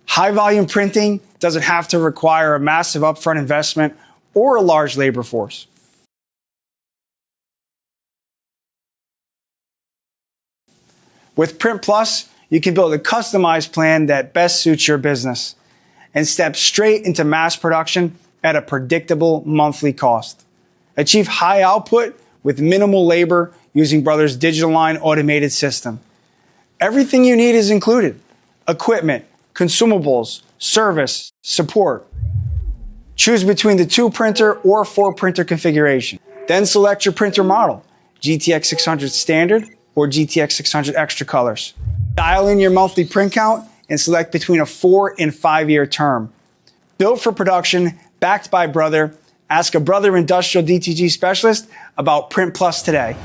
High volume printing doesn't have to require a massive upfront investment or a large labor force. With Print Plus, you can build a customized plan that best suits your business and step straight into mass production at a predictable monthly cost. Achieve high output with minimal labor using Brothers' digital line automated system. Everything you need is included: equipment, consumables, service, support. Choose between the 2-printer or 4-printer configuration. Then select your printer model, GTX 600 standard or GTX 600 extra colors. Dial in your monthly print count and select between a 4 and 5 year term. Built for production, backed by Brother. Ask a Brother Industrial DTG specialist about Print Plus today.